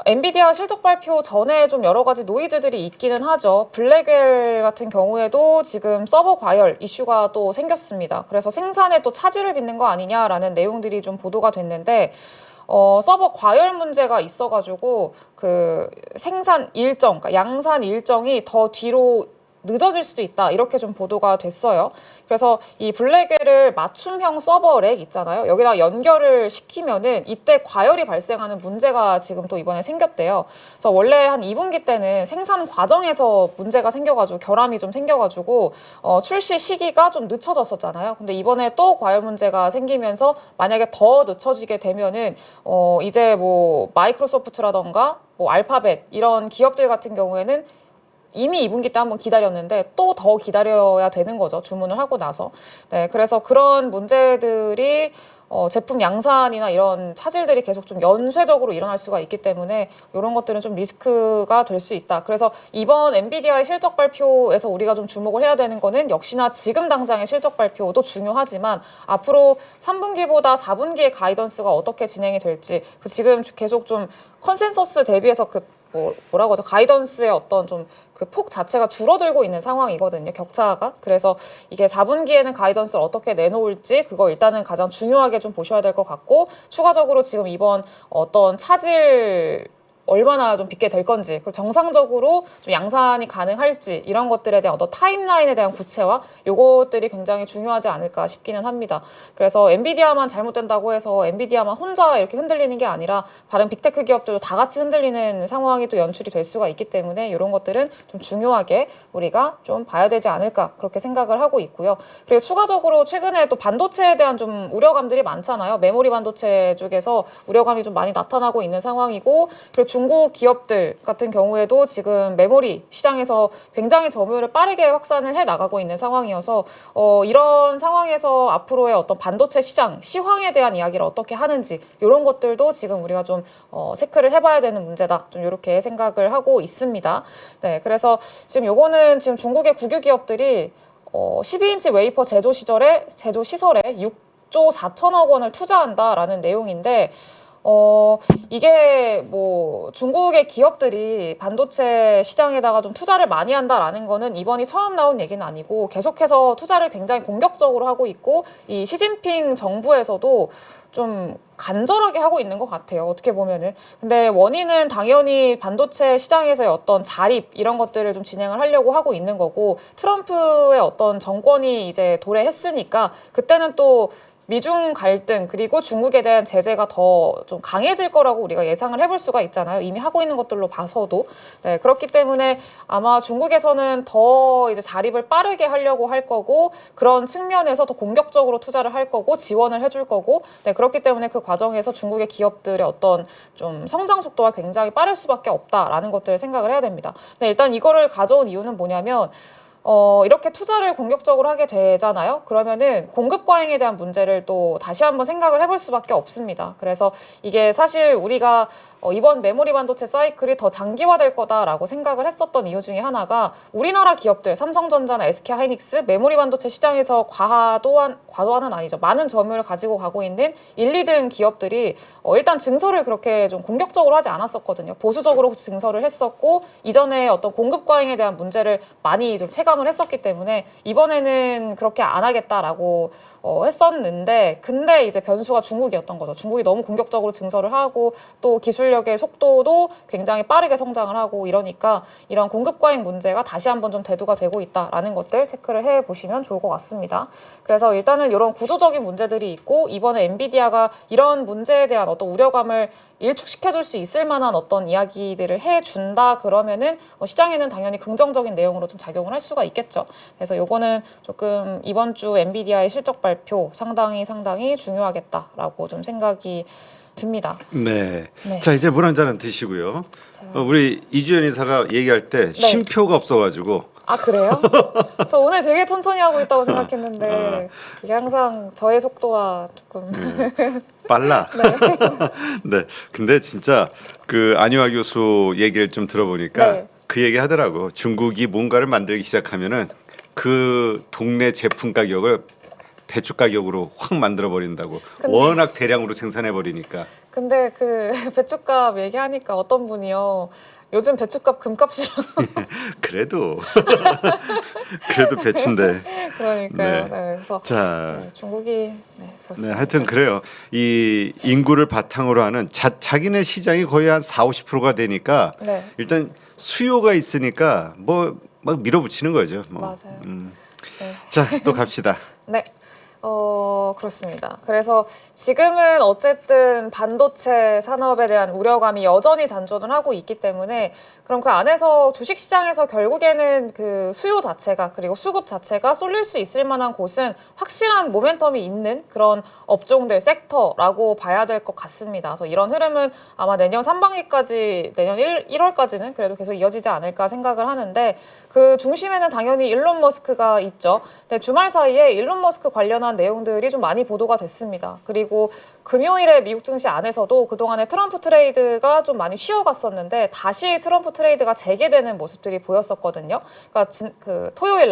엔비디아 실적 발표 전에 좀 여러 가지 노이즈들이 있기는 하죠. 블랙웰 같은 경우에도 지금 서버 과열 이슈가 또 생겼습니다. 그래서 생산에 또 차질을 빚는 거 아니냐라는 내용들이 좀 보도가 됐는데 서버 과열 문제가 있어가지고 그 생산 일정, 그러니까 양산 일정이 더 뒤로 늦어질 수도 있다. 이렇게 좀 보도가 됐어요. 그래서 이 블랙웰을 맞춤형 서버 렉 있잖아요. 여기다 연결을 시키면은 이때 과열이 발생하는 문제가 지금 또 이번에 생겼대요. 그래서 원래 한 2분기 때는 생산 과정에서 문제가 생겨가지고 결함이 좀 생겨가지고 출시 시기가 좀 늦춰졌었잖아요. 근데 이번에 또 과열 문제가 생기면서 만약에 더 늦춰지게 되면은 이제 뭐 마이크로소프트라던가 뭐 알파벳 이런 기업들 같은 경우에는 이미 2분기 때 한번 기다렸는데 또 더 기다려야 되는 거죠. 주문을 하고 나서. 네, 그래서 그런 문제들이 제품 양산이나 이런 차질들이 계속 좀 연쇄적으로 일어날 수가 있기 때문에 이런 것들은 좀 리스크가 될 수 있다. 그래서 이번 엔비디아의 실적 발표에서 우리가 좀 주목을 해야 되는 거는 역시나 지금 당장의 실적 발표도 중요하지만 앞으로 3분기보다 4분기의 가이던스가 어떻게 진행이 될지 지금 계속 좀 컨센서스 대비해서 뭐라고 하죠? 가이던스의 어떤 좀 그 폭 자체가 줄어들고 있는 상황이거든요. 격차가. 그래서 이게 4분기에는 가이던스를 어떻게 내놓을지 그거 일단은 가장 중요하게 좀 보셔야 될 것 같고 추가적으로 지금 이번 어떤 차질 얼마나 좀 빚게 될 건지 그리고 정상적으로 좀 양산이 가능할지 이런 것들에 대한 어떤 타임라인에 대한 구체화 요것들이 굉장히 중요하지 않을까 싶기는 합니다. 그래서 엔비디아만 잘못된다고 해서 엔비디아만 혼자 이렇게 흔들리는 게 아니라 다른 빅테크 기업들도 다 같이 흔들리는 상황이 또 연출이 될 수가 있기 때문에 이런 것들은 좀 중요하게 우리가 좀 봐야 되지 않을까 그렇게 생각을 하고 있고요. 그리고 추가적으로 최근에 또 반도체에 대한 좀 우려감들이 많잖아요. 메모리 반도체 쪽에서 우려감이 좀 많이 나타나고 있는 상황이고 그리고 중국 기업들 같은 경우에도 지금 메모리 시장에서 굉장히 점유율을 빠르게 확산을 해 나가고 있는 상황이어서 이런 상황에서 앞으로의 어떤 반도체 시장 시황에 대한 이야기를 어떻게 하는지 이런 것들도 지금 우리가 좀 체크를 해봐야 되는 문제다. 좀 이렇게 생각을 하고 있습니다. 네, 그래서 지금 요거는 지금 중국의 국유 기업들이 12인치 웨이퍼 제조 시설에 6조 4천억 원을 투자한다라는 내용인데. 이게 뭐 중국의 기업들이 반도체 시장에다가 좀 투자를 많이 한다라는 거는 이번이 처음 나온 얘기는 아니고 계속해서 투자를 굉장히 공격적으로 하고 있고 이 시진핑 정부에서도 좀 간절하게 하고 있는 것 같아요. 어떻게 보면은. 근데 원인은 당연히 반도체 시장에서의 어떤 자립 이런 것들을 좀 진행을 하려고 하고 있는 거고 트럼프의 어떤 정권이 이제 도래했으니까 그때는 또 미중 갈등 그리고 중국에 대한 제재가 더 좀 강해질 거라고 우리가 예상을 해볼 수가 있잖아요. 이미 하고 있는 것들로 봐서도. 네, 그렇기 때문에 아마 중국에서는 더 이제 자립을 빠르게 하려고 할 거고 그런 측면에서 더 공격적으로 투자를 할 거고 지원을 해줄 거고 네, 그렇기 때문에 그 과정에서 중국의 기업들의 어떤 좀 성장 속도가 굉장히 빠를 수밖에 없다라는 것들을 생각을 해야 됩니다. 네, 일단 이거를 가져온 이유는 뭐냐면 이렇게 투자를 공격적으로 하게 되잖아요. 그러면은 공급 과잉에 대한 문제를 또 다시 한번 생각을 해볼 수밖에 없습니다. 그래서 이게 사실 우리가 이번 메모리 반도체 사이클이 더 장기화될 거다라고 생각을 했었던 이유 중에 하나가 우리나라 기업들, 삼성전자나 SK하이닉스 메모리 반도체 시장에서 과도한은 아니죠. 많은 점유율을 가지고 가고 있는 1, 2등 기업들이 일단 증설을 그렇게 좀 공격적으로 하지 않았었거든요. 보수적으로 증설을 했었고 이전에 어떤 공급 과잉에 대한 문제를 많이 좀 체감을 했었기 때문에 이번에는 그렇게 안 하겠다라고 했었는데 근데 이제 변수가 중국이었던 거죠. 중국이 너무 공격적으로 증설을 하고 또 기술력의 속도도 굉장히 빠르게 성장을 하고 이러니까 이런 공급 과잉 문제가 다시 한번 좀 대두가 되고 있다라는 것들 체크를 해보시면 좋을 것 같습니다. 그래서 일단은 이런 구조적인 문제들이 있고 이번에 엔비디아가 이런 문제에 대한 어떤 우려감을 일축시켜줄 수 있을 만한 어떤 이야기들을 해준다 그러면은 시장에는 당연히 긍정적인 내용으로 좀 작용을 할 수가 있겠죠. 그래서 요거는 조금 이번 주 엔비디아의 실적 발표 상당히 중요하겠다라고 좀 생각이 듭니다. 네. 네. 자, 이제 물 한 잔은 드시고요. 우리 이주연 이사가 얘기할 때 네. 쉼표가 없어가지고. 아, 그래요? 저 오늘 되게 천천히 하고 있다고 생각했는데 이게 항상 저의 속도와 조금 빨라. 네. 근데 진짜 그 안유아 교수 얘기를 좀 들어보니까 네. 그 얘기 하더라고. 중국이 뭔가를 만들기 시작하면은 그 동네 제품 가격을 대출 가격으로 확 만들어 버린다고. 워낙 대량으로 생산해 버리니까. 근데 그 배추값 얘기하니까 어떤 분이요. 요즘 배추값 금값이라고. 그래도 그래도 배추인데. 그러니까요. 네. 네, 그래서 자, 네, 중국이 네, 네, 그렇습니다. 하여튼 그래요. 이 인구를 바탕으로 하는 자기네 시장이 거의 한 4~50%가 되니까 네, 일단 수요가 있으니까 뭐 막 밀어붙이는 거죠. 뭐. 맞아요. 네. 자, 또 갑시다. 네. 그렇습니다. 그래서 지금은 어쨌든 반도체 산업에 대한 우려감이 여전히 잔존을 하고 있기 때문에 그럼 그 안에서 주식시장에서 결국에는 그 수요 자체가 그리고 수급 자체가 쏠릴 수 있을 만한 곳은 확실한 모멘텀이 있는 그런 업종들, 섹터라고 봐야 될 것 같습니다. 그래서 이런 흐름은 아마 내년 상반기까지, 내년 1월까지는 그래도 계속 이어지지 않을까 생각을 하는데 그 중심에는 당연히 일론 머스크가 있죠. 근데 주말 사이에 일론 머스크 관련한 내용들이 좀 많이 보도가 됐습니다. 그리고 금요일에 미국 증시 안에서도 그동안에 트럼프 트레이드가 좀 많이 쉬어갔었는데 다시 트럼프 트레이드가 재개되는 모습들이 보였었거든요. 그러니까 토요일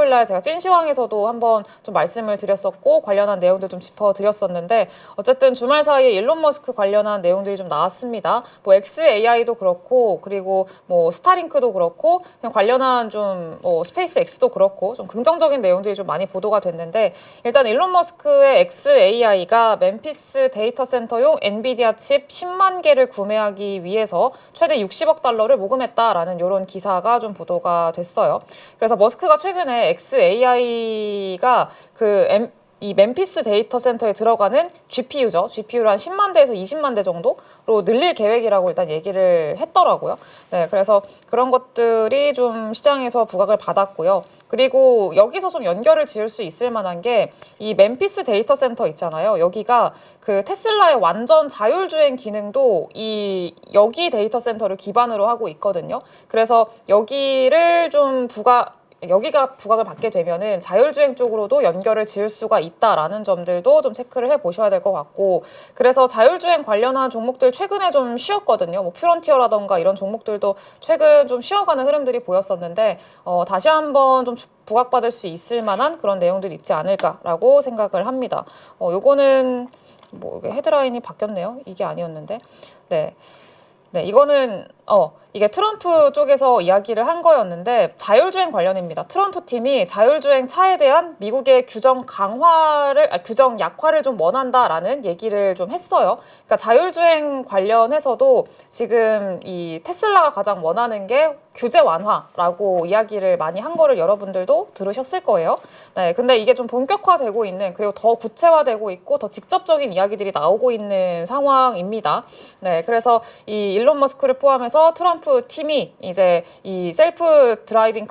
날 제가 찐시황에서도 한번 좀 말씀을 드렸었고 관련한 내용들 좀 짚어드렸었는데 어쨌든 주말 사이에 일론 머스크 관련한 내용들이 좀 나왔습니다. 뭐 XAI도 그렇고 그리고 뭐 스타링크도 그렇고 그냥 관련한 좀 스페이스 X도 그렇고 좀 긍정적인 내용들이 좀 많이 보도가 됐는데 일단 일론 머스크의 XAI가 멤피스 데이터 센터용 엔비디아 칩 10만 개를 구매하기 위해서 최대 60억 달러를 모금했다라는 이런 기사가 좀 보도가 됐어요. 그래서 머스크가 최근에 XAI가 이 멤피스 데이터 센터에 들어가는 GPU죠. GPU를 한 10만 대에서 20만 대 정도로 늘릴 계획이라고 일단 얘기를 했더라고요. 네, 그래서 그런 것들이 좀 시장에서 부각을 받았고요. 그리고 여기서 좀 연결을 지을 수 있을 만한 게 이 멤피스 데이터 센터 있잖아요. 여기가 그 테슬라의 완전 자율주행 기능도 여기 데이터 센터를 기반으로 하고 있거든요. 그래서 여기가 부각을 받게 되면은 자율주행 쪽으로도 연결을 지을 수가 있다라는 점들도 좀 체크를 해 보셔야 될 것 같고 그래서 자율주행 관련한 종목들 최근에 좀 쉬었거든요. 뭐 퓨런티어라던가 이런 종목들도 최근 좀 쉬어가는 흐름들이 보였었는데 다시 한번 좀 부각받을 수 있을 만한 그런 내용들이 있지 않을까라고 생각을 합니다. 요거는 뭐 헤드라인이 바뀌었네요. 이게 아니었는데. 네. 네, 이게 트럼프 쪽에서 이야기를 한 거였는데 자율주행 관련입니다. 트럼프 팀이 자율주행 차에 대한 미국의 규정 약화를 좀 원한다라는 얘기를 좀 했어요. 그러니까 자율주행 관련해서도 지금 이 테슬라가 가장 원하는 게 규제 완화라고 이야기를 많이 한 거를 여러분들도 들으셨을 거예요. 네, 근데 이게 좀 본격화되고 있는 그리고 더 구체화되고 있고 더 직접적인 이야기들이 나오고 있는 상황입니다. 네, 그래서 이 일론 머스크를 포함해서 트럼프 팀이 이제 이 셀프 드라이빙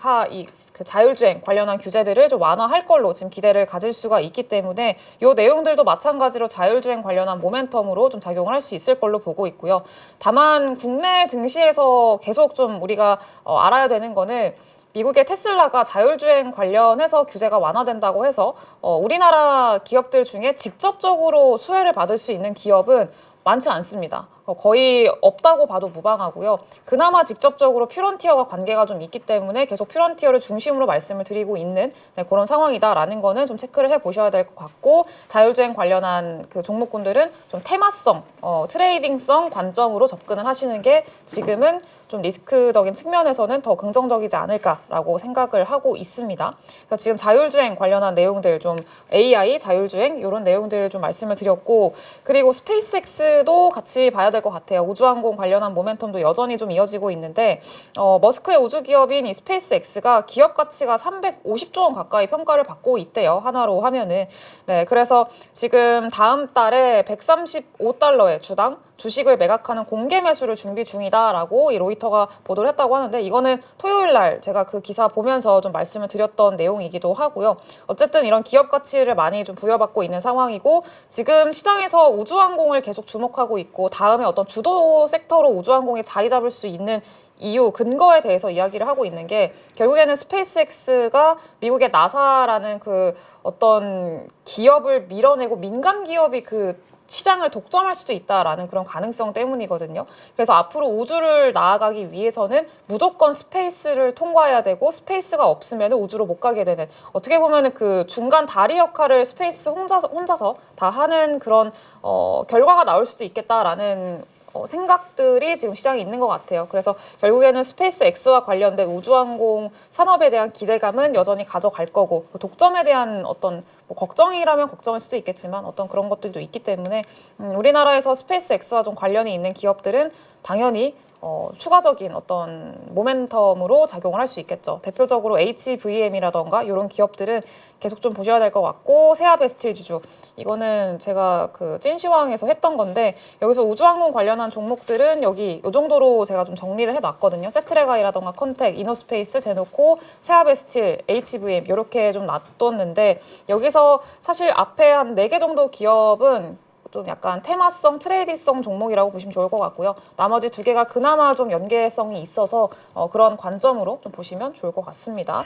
그 자율주행 관련한 규제들을 좀 완화할 걸로 지금 기대를 가질 수가 있기 때문에 이 내용들도 마찬가지로 자율주행 관련한 모멘텀으로 좀 작용을 할 수 있을 걸로 보고 있고요. 다만 국내 증시에서 계속 좀 우리가 알아야 되는 거는 미국의 테슬라가 자율주행 관련해서 규제가 완화된다고 해서 우리나라 기업들 중에 직접적으로 수혜를 받을 수 있는 기업은 많지 않습니다. 거의 없다고 봐도 무방하고요. 그나마 직접적으로 퓨런티어와 관계가 좀 있기 때문에 계속 퓨런티어를 중심으로 말씀을 드리고 있는 그런 상황이다라는 거는 좀 체크를 해보셔야 될 것 같고 자율주행 관련한 그 종목군들은 좀 테마성, 트레이딩성 관점으로 접근을 하시는 게 지금은 좀 리스크적인 측면에서는 더 긍정적이지 않을까라고 생각을 하고 있습니다. 그래서 지금 자율주행 관련한 내용들 좀 AI, 자율주행 이런 내용들 좀 말씀을 드렸고 그리고 스페이스X도 같이 봐야 될 것 같아요. 우주항공 관련한 모멘텀도 여전히 좀 이어지고 있는데 머스크의 우주 기업인 이 스페이스X가 기업 가치가 350조 원 가까이 평가를 받고 있대요. 하나로 하면은. 네, 그래서 지금 다음 달에 135달러에 주당 주식을 매각하는 공개 매수를 준비 중이다라고 이 로이터가 보도를 했다고 하는데 이거는 토요일 날 제가 그 기사 보면서 좀 말씀을 드렸던 내용이기도 하고요. 어쨌든 이런 기업 가치를 많이 좀 부여받고 있는 상황이고 지금 시장에서 우주항공을 계속 주목하고 있고 다음에 어떤 주도 섹터로 우주항공이 자리 잡을 수 있는 이유, 근거에 대해서 이야기를 하고 있는 게 결국에는 스페이스X가 미국의 나사라는 그 어떤 기업을 밀어내고 민간 기업이 그 시장을 독점할 수도 있다라는 그런 가능성 때문이거든요. 그래서 앞으로 우주를 나아가기 위해서는 무조건 스페이스를 통과해야 되고 스페이스가 없으면 우주로 못 가게 되는, 어떻게 보면 그 중간 다리 역할을 스페이스 혼자서 다 하는 그런 결과가 나올 수도 있겠다라는 생각들이 지금 시장에 있는 것 같아요. 그래서 결국에는 스페이스 X와 관련된 우주항공 산업에 대한 기대감은 여전히 가져갈 거고, 그 독점에 대한 어떤 뭐 걱정이라면 걱정일 수도 있겠지만 어떤 그런 것들도 있기 때문에 우리나라에서 스페이스 X와 좀 관련이 있는 기업들은 당연히 추가적인 어떤 모멘텀으로 작용을 할 수 있겠죠. 대표적으로 HVM이라던가 이런 기업들은 계속 좀 보셔야 될 것 같고, 세아베스틸 지주, 이거는 제가 그 찐시황에서 했던 건데, 여기서 우주항공 관련한 종목들은 여기 이 정도로 제가 좀 정리를 해놨거든요. 세트레가이라던가 컨텍, 이노스페이스, 제노코, 세아베스틸, HVM 이렇게 좀 놔뒀는데, 여기서 사실 앞에 한 4개 정도 기업은 좀 약간 테마성, 트레이디성 종목이라고 보시면 좋을 것 같고요. 나머지 2개가 그나마 좀 연계성이 있어서 그런 관점으로 좀 보시면 좋을 것 같습니다.